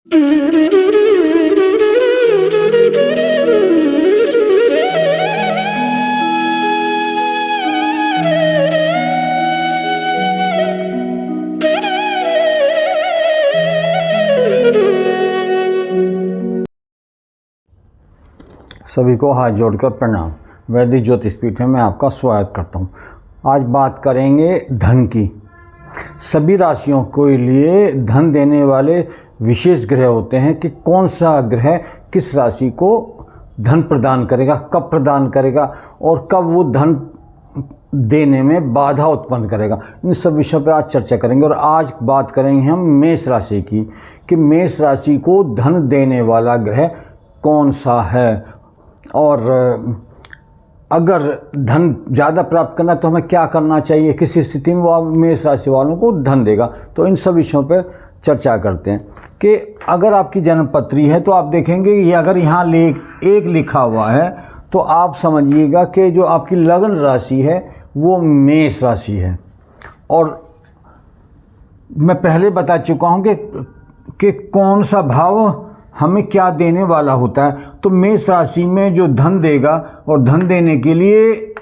सभी को हाथ जोड़कर प्रणाम। वैदिक ज्योतिष पीठ में मैं आपका स्वागत करता हूँ। आज बात करेंगे धन की। सभी राशियों के लिए धन देने वाले विशेष ग्रह होते हैं कि कौन सा ग्रह किस राशि को धन प्रदान करेगा, कब प्रदान करेगा और कब वो धन देने में बाधा उत्पन्न करेगा। इन सब विषयों पर आज चर्चा करेंगे। और आज बात करेंगे हम मेष राशि की कि मेष राशि को धन देने वाला ग्रह कौन सा है और अगर धन ज़्यादा प्राप्त करना तो हमें क्या करना चाहिए, किस स्थिति में वो मेष राशि वालों को धन देगा। तो इन सब विषयों पर चर्चा करते हैं कि अगर आपकी जन्मपत्री है तो आप देखेंगे ये अगर यहाँ एक लिखा हुआ है तो आप समझिएगा कि जो आपकी लग्न राशि है वो मेष राशि है। और मैं पहले बता चुका हूँ कि कौन सा भाव हमें क्या देने वाला होता है। तो मेष राशि में जो धन देगा और धन देने के लिए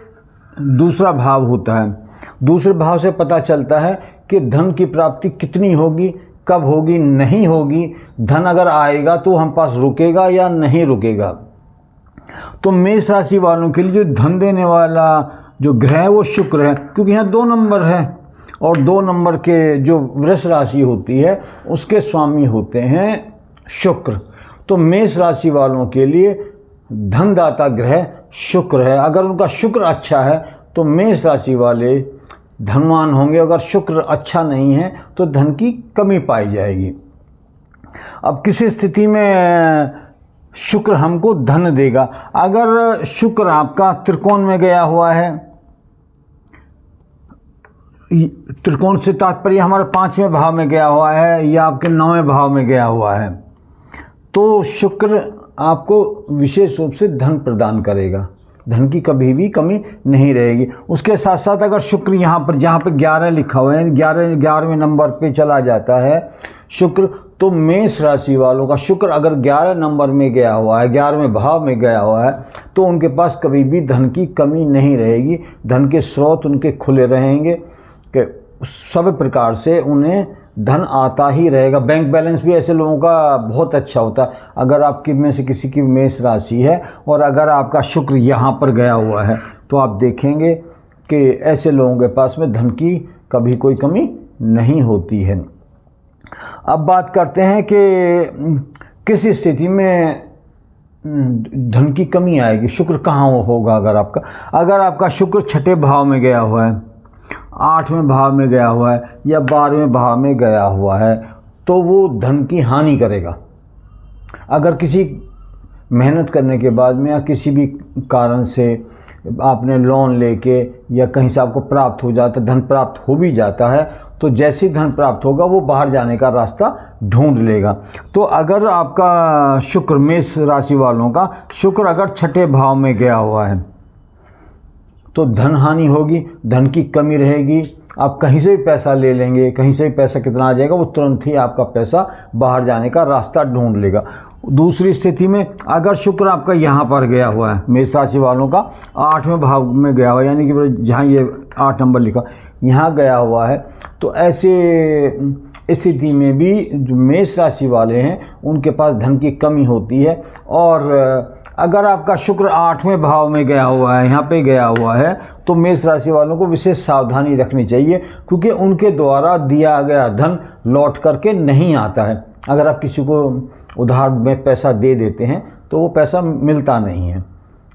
दूसरा भाव होता है। दूसरे भाव से पता चलता है कि धन की प्राप्ति कितनी होगी, कब होगी, नहीं होगी, धन अगर आएगा तो हम पास रुकेगा या नहीं रुकेगा। तो मेष राशि वालों के लिए जो धन देने वाला जो ग्रह है वो शुक्र है, क्योंकि यहाँ 2 नंबर है और 2 नंबर के जो वृष राशि होती है उसके स्वामी होते हैं शुक्र। तो मेष राशि वालों के लिए धनदाता ग्रह शुक्र है। अगर उनका शुक्र अच्छा है तो मेष राशि वाले धनवान होंगे। अगर शुक्र अच्छा नहीं है तो धन की कमी पाई जाएगी। अब किसी स्थिति में शुक्र हमको धन देगा। अगर शुक्र आपका त्रिकोण में गया हुआ है, त्रिकोण से तात्पर्य हमारे 5वें भाव में गया हुआ है या आपके 9वें भाव में गया हुआ है, तो शुक्र आपको विशेष रूप से धन प्रदान करेगा। धन की कभी भी कमी नहीं रहेगी। उसके साथ साथ अगर शुक्र यहाँ पर जहाँ पे 11 लिखा हुआ है, 11वें नंबर पे चला जाता है शुक्र, तो मेष राशि वालों का शुक्र अगर 11 नंबर में गया हुआ है, 11वें भाव में गया हुआ है, तो उनके पास कभी भी धन की कमी नहीं रहेगी। धन के स्रोत उनके खुले रहेंगे कि सब प्रकार से उन्हें धन आता ही रहेगा। बैंक बैलेंस भी ऐसे लोगों का बहुत अच्छा होता है। अगर आपकी में से किसी की मेष राशि है और अगर आपका शुक्र यहाँ पर गया हुआ है तो आप देखेंगे कि ऐसे लोगों के पास में धन की कभी कोई कमी नहीं होती है। अब बात करते हैं कि किस स्थिति में धन की कमी आएगी, शुक्र कहाँ होगा। अगर आपका शुक्र 6ठे भाव में गया हुआ है, 8वें भाव में गया हुआ है या 12वें भाव में गया हुआ है तो वो धन की हानि करेगा। अगर किसी मेहनत करने के बाद में या किसी भी कारण से आपने लोन लेके या कहीं से आपको प्राप्त हो जाता, धन प्राप्त हो भी जाता है, तो जैसे ही धन प्राप्त होगा वो बाहर जाने का रास्ता ढूंढ लेगा। तो अगर आपका शुक्र, मेष राशि वालों का शुक्र अगर 6ठे भाव में गया हुआ है तो धन हानि होगी, धन की कमी रहेगी। आप कहीं से भी पैसा ले लेंगे, कहीं से भी पैसा कितना आ जाएगा वो तुरंत ही आपका पैसा बाहर जाने का रास्ता ढूंढ लेगा। दूसरी स्थिति में अगर शुक्र आपका यहाँ पर गया हुआ है, मेष राशि वालों का 8वें भाव में गया हुआ है, यानी कि जहाँ ये 8 नंबर लिखा यहाँ गया हुआ है, तो ऐसे स्थिति में भी जो मेष राशि वाले हैं उनके पास धन की कमी होती है। और अगर आपका शुक्र 8वें भाव में गया हुआ है, यहाँ पे गया हुआ है, तो मेष राशि वालों को विशेष सावधानी रखनी चाहिए, क्योंकि उनके द्वारा दिया गया धन लौट करके नहीं आता है। अगर आप किसी को उधार में पैसा दे देते हैं तो वो पैसा मिलता नहीं है,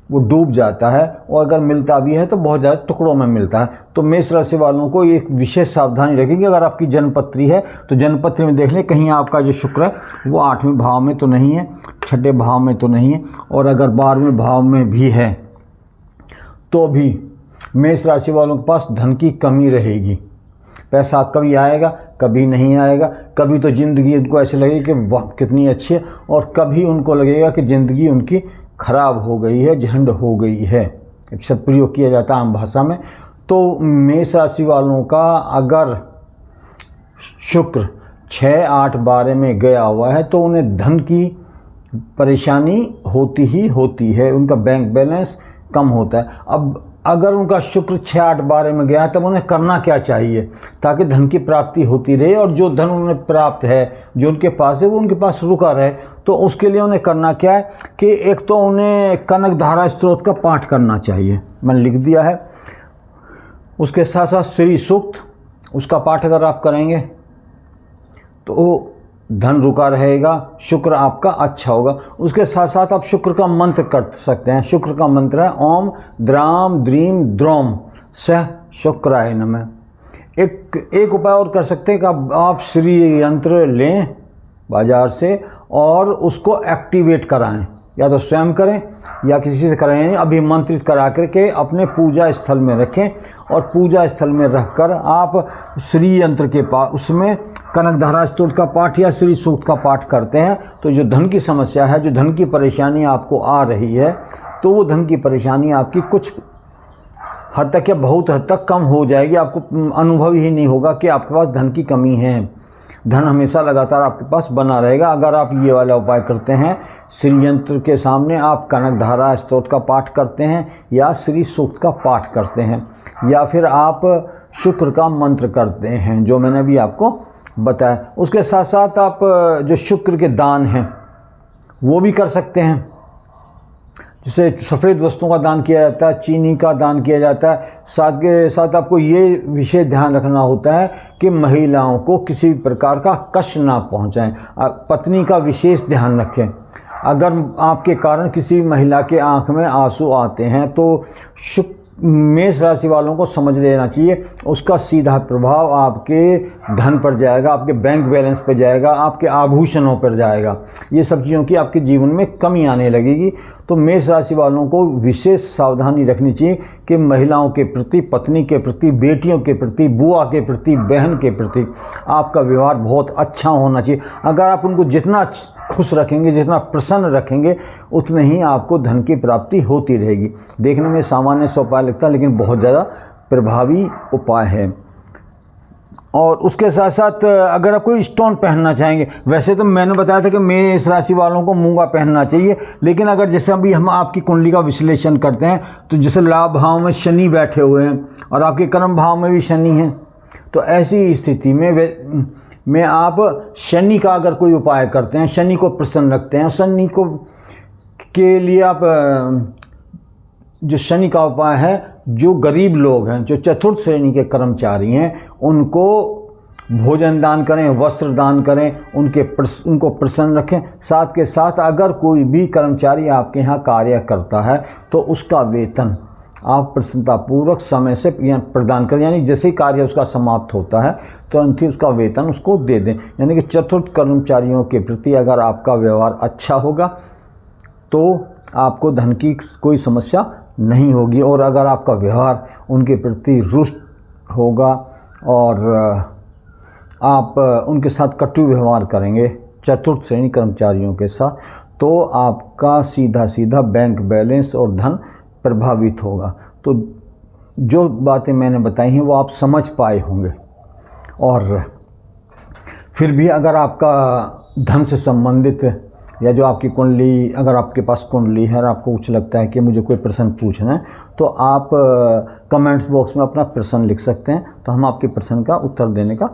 वो डूब जाता है, और अगर मिलता भी है तो बहुत ज़्यादा टुकड़ों में मिलता है। तो मेष राशि वालों को एक विशेष सावधानी रखेंगे। अगर आपकी जन्मपत्री है तो जन्मपत्री में देख लें कहीं आपका जो शुक्र है वो 8वें भाव में तो नहीं है, 6ठे भाव में तो नहीं है, और अगर 12वें भाव में भी है तो भी मेष राशि वालों के पास धन की कमी रहेगी। पैसा कभी आएगा, कभी नहीं आएगा। कभी तो ज़िंदगी उनको ऐसे लगेगी कि वाह कितनी अच्छी है, और कभी उनको लगेगा कि ज़िंदगी उनकी खराब हो गई है, झंड हो गई है। एक शब्द प्रयोग किया जाता है आम भाषा में। तो मेष राशि वालों का अगर शुक्र 6, 8, 12 में गया हुआ है तो उन्हें धन की परेशानी होती ही होती है, उनका बैंक बैलेंस कम होता है। अब अगर उनका शुक्र 6, 8, 12 में गया है तब उन्हें करना क्या चाहिए ताकि धन की प्राप्ति होती रहे और जो धन उन्हें प्राप्त है, जो उनके पास है, वो उनके पास रुका रहे। तो उसके लिए उन्हें करना क्या है कि एक तो उन्हें कनक धारा स्तोत्र का पाठ करना चाहिए, मैंने लिख दिया है। उसके साथ साथ श्री सूक्त, उसका पाठ अगर आप करेंगे तो धन रुका रहेगा, शुक्र आपका अच्छा होगा। उसके साथ साथ आप शुक्र का मंत्र कर सकते हैं। शुक्र का मंत्र है ओम द्राम द्रीम द्रोम सह शुक्राय नमः। एक उपाय और कर सकते हैं कि आप श्री यंत्र लें बाजार से और उसको एक्टिवेट कराएं, या तो स्वयं करें या किसी से कराएं, अभिमंत्रित करा करके अपने पूजा स्थल में रखें और पूजा स्थल में रखकर आप श्री यंत्र के पास उसमें कनक धारा स्तोत्र का पाठ या श्री सूक्त का पाठ करते हैं तो जो धन की समस्या है, जो धन की परेशानी आपको आ रही है, तो वो धन की परेशानी आपकी कुछ हद तक या बहुत हद तक कम हो जाएगी। आपको अनुभव ही नहीं होगा कि आपके पास धन की कमी है। धन हमेशा लगातार आपके पास बना रहेगा अगर आप ये वाला उपाय करते हैं। श्री यंत्र के सामने आप कनक धारा स्तोत्र का पाठ करते हैं या श्री सूक्त का पाठ करते हैं या फिर आप शुक्र का मंत्र करते हैं जो मैंने अभी आपको बताया। उसके साथ साथ आप जो शुक्र के दान हैं वो भी कर सकते हैं, जिसे सफ़ेद वस्तुओं का दान किया जाता है, चीनी का दान किया जाता है। साथ के साथ आपको ये विशेष ध्यान रखना होता है कि महिलाओं को किसी प्रकार का कष्ट ना पहुंचाएं। पत्नी का विशेष ध्यान रखें। अगर आपके कारण किसी महिला के आंख में आंसू आते हैं तो मेष राशि वालों को समझ लेना चाहिए उसका सीधा प्रभाव आपके धन पर जाएगा, आपके बैंक बैलेंस पर जाएगा, आपके आभूषणों पर जाएगा। ये सब चीज़ों की आपके जीवन में कमी आने लगेगी। तो मेष राशि वालों को विशेष सावधानी रखनी चाहिए कि महिलाओं के प्रति, पत्नी के प्रति, बेटियों के प्रति, बुआ के प्रति, बहन के प्रति आपका व्यवहार बहुत अच्छा होना चाहिए। अगर आप उनको जितना खुश रखेंगे, जितना प्रसन्न रखेंगे, उतने ही आपको धन की प्राप्ति होती रहेगी। देखने में सामान्य सा उपाय लगता है लेकिन बहुत ज़्यादा प्रभावी उपाय है। और उसके साथ साथ अगर आप कोई स्टोन पहनना चाहेंगे, वैसे तो मैंने बताया था कि मेष राशि वालों को मूंगा पहनना चाहिए, लेकिन अगर जैसे अभी हम आपकी कुंडली का विश्लेषण करते हैं तो जैसे लाभ भाव में शनि बैठे हुए हैं और आपके कर्म भाव में भी शनि है, तो ऐसी स्थिति में आप शनि का अगर कोई उपाय करते हैं, शनि को प्रसन्न रखते हैं, शनि को के लिए आप जो शनि का उपाय है, जो गरीब लोग हैं, जो चतुर्थ श्रेणी के कर्मचारी हैं, उनको भोजन दान करें, वस्त्र दान करें, उनको प्रसन्न रखें। साथ के साथ अगर कोई भी कर्मचारी आपके यहाँ कार्य करता है तो उसका वेतन आप प्रसन्नतापूर्वक समय से प्रदान करें, यानी जैसे ही कार्य उसका समाप्त होता है तुरंत ही उसका वेतन उसको दे दें। यानी कि चतुर्थ कर्मचारियों के प्रति अगर आपका व्यवहार अच्छा होगा तो आपको धन की कोई समस्या नहीं होगी, और अगर आपका व्यवहार उनके प्रति रुष्ट होगा और आप उनके साथ कटु व्यवहार करेंगे चतुर्थ श्रेणी कर्मचारियों के साथ, तो आपका सीधा सीधा बैंक बैलेंस और धन प्रभावित होगा। तो जो बातें मैंने बताई हैं वो आप समझ पाए होंगे। और फिर भी अगर आपका धन से संबंधित या जो आपकी कुंडली, अगर आपके पास कुंडली है और आपको कुछ लगता है कि मुझे कोई प्रश्न पूछना है तो आप कमेंट्स बॉक्स में अपना प्रश्न लिख सकते हैं, तो हम आपके प्रश्न का उत्तर देने का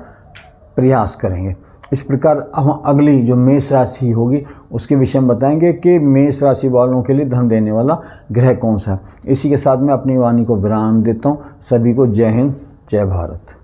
प्रयास करेंगे। इस प्रकार हम अगली जो मेष राशि होगी उसके विषय में बताएंगे कि मेष राशि वालों के लिए धन देने वाला ग्रह कौन सा है। इसी के साथ मैं अपनी वाणी को विराम देता हूँ। सभी को जय हिंद, जय भारत।